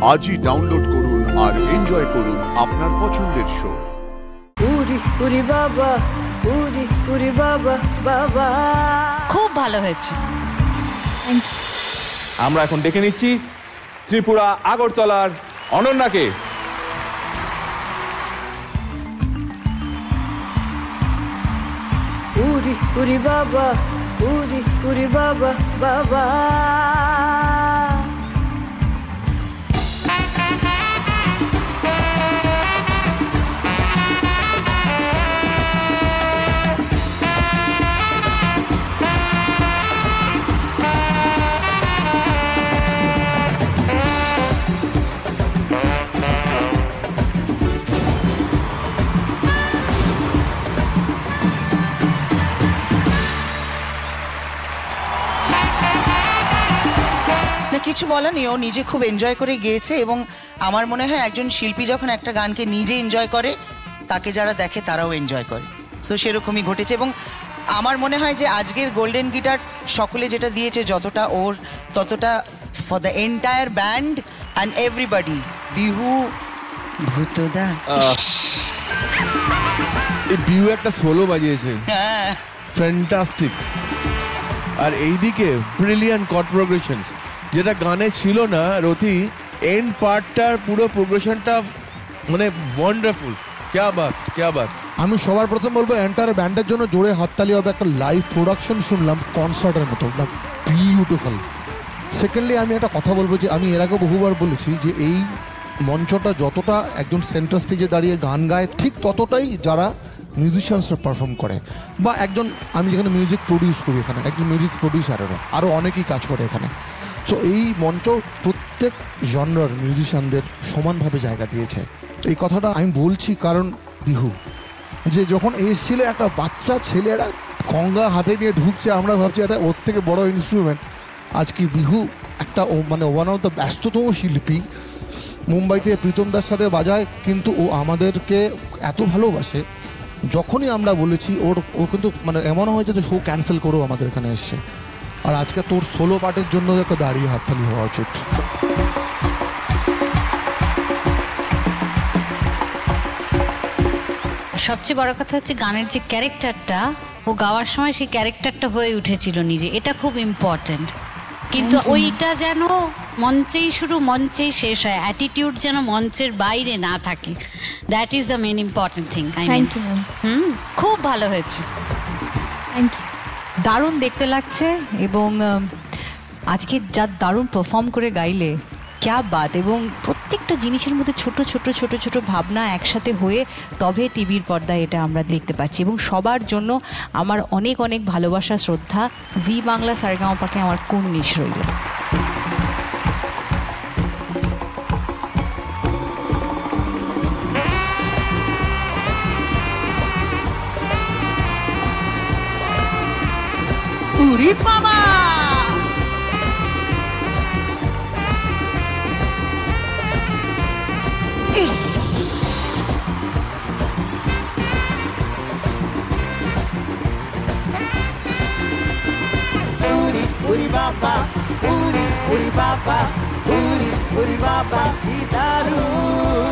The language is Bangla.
আজই ডাউনলোড করুন আর এনজয় করুন আপনার পছন্দের শো। উরি উরি বাবা, উরি উরি বাবা বাবা। খুব ভালো হয়েছে। আমরা এখন ডেকে নিচ্ছি ত্রিপুরা আগরতলার অনন্যাকে। উরি উরি বাবা, উরি উরি বাবা বাবা। কিছু বলার নেই, ও নিজে খুব এনজয় করে গিয়েছে এবং আমার মনে হয় একজন শিল্পী যখন একটা গানকে নিজে এনজয় করে তাকে যারা দেখে তারাও এনজয় করে। সো সেরকমই ঘটেছে এবং আমার মনে হয় যে আজকের গোল্ডেন গিটার সকলে যেটা দিয়েছে যতটা ওর ততটা for the entire band and everybody. Bihu ভূতদা এই বিহু একটা সোলো বাজিয়েছে, হ্যাঁ ফ্যান্টাস্টিক। আর এইদিকে ব্রিলিয়ান্ট কর্ড প্রোগ্রেশনস, যেটা গানে ছিল না রথি। এন্ড পার্টটার পুরো প্রোগ্রেশনটা মানে ওয়ান্ডারফুল। ক্যা বাত ক্যা বাত। আমি সবার প্রথম বলবো এন্টায়ার ব্যান্ডের জন্য জোরে হাততালি হবে। একটা লাইভ প্রোডাকশন শুনলাম কনসার্টের মতো, বিউটিফুল। সেকেন্ডলি আমি একটা কথা বলবো যে আমি এর আগে বহুবার বলেছি যে এই মঞ্চটা যতটা একজন সেন্টার স্টেজে দাঁড়িয়ে গান গায় ঠিক ততটাই যারা মিউজিশিয়ানসরা পারফর্ম করে বা একজন, আমি যেখানে মিউজিক প্রডিউস করি এখানে একজন মিউজিক প্রডিউসারেরও আরও অনেকেই কাজ করে এখানে। সো এই মঞ্চ প্রত্যেক জনরার মিউজিশিয়ানদের সমানভাবে জায়গা দিয়েছে। এই কথাটা আমি বলছি কারণ বিহু যে যখন এসেছিল একটা বাচ্চা ছেলে একটা কঙ্গা হাতে নিয়ে ঢুকছে, আমরা ভাবছি এটা ওর থেকে বড় ইনস্ট্রুমেন্ট। আজকে বিহু একটা মানে ওয়ান অফ দ্য ব্যস্ততম শিল্পী। মুম্বাইতে প্রীতম দার সাথে বাজায়, কিন্তু ও আমাদেরকে এত ভালোবাসে। যখনই আমরা বলেছি ও কিন্তু মানে এমনও হয়েছে যে শো ক্যান্সেল করেও আমাদের এখানে এসছে। আর আজকে তোর সোলো পার্টের জন্য একটা দাঁড়িয়ে হাততালি হওয়া উচিত। সবচেয়ে বড় কথা হচ্ছে গানের যে ক্যারেক্টারটা ও গাওয়ার সময় সেই ক্যারেক্টারটা হয়ে উঠেছিল নিজে, এটা খুব ইম্পর্ট্যান্ট। কিন্তু ওইটা যেন মঞ্চেই শুরু মঞ্চেই শেষ হয়, অ্যাটিটিউড যেন মঞ্চের বাইরে না থাকে। That is the main important thing. Thank you ma'am. খুব ভালো হয়েছে। Thank you. দারুণ দেখতে লাগছে এবং আজকে যা দারুণ পারফর্ম করে গাইলে, ক্যা বাত। এবং প্রত্যেকটা জিনিসের মধ্যে ছোট ছোট ছোট ছোট ভাবনা একসাথে হয়ে তবে টিভির পর্দায় এটা আমরা দেখতে পাচ্ছি। এবং সবার জন্য আমার অনেক অনেক ভালোবাসা, শ্রদ্ধা। জি বাংলা সারেগামাপাকে আমার কুর্নিশ রইল। উরি বাবা উরি বাবা, উরি উরি বাবা, উরি উরি বাবা কি দারুণ।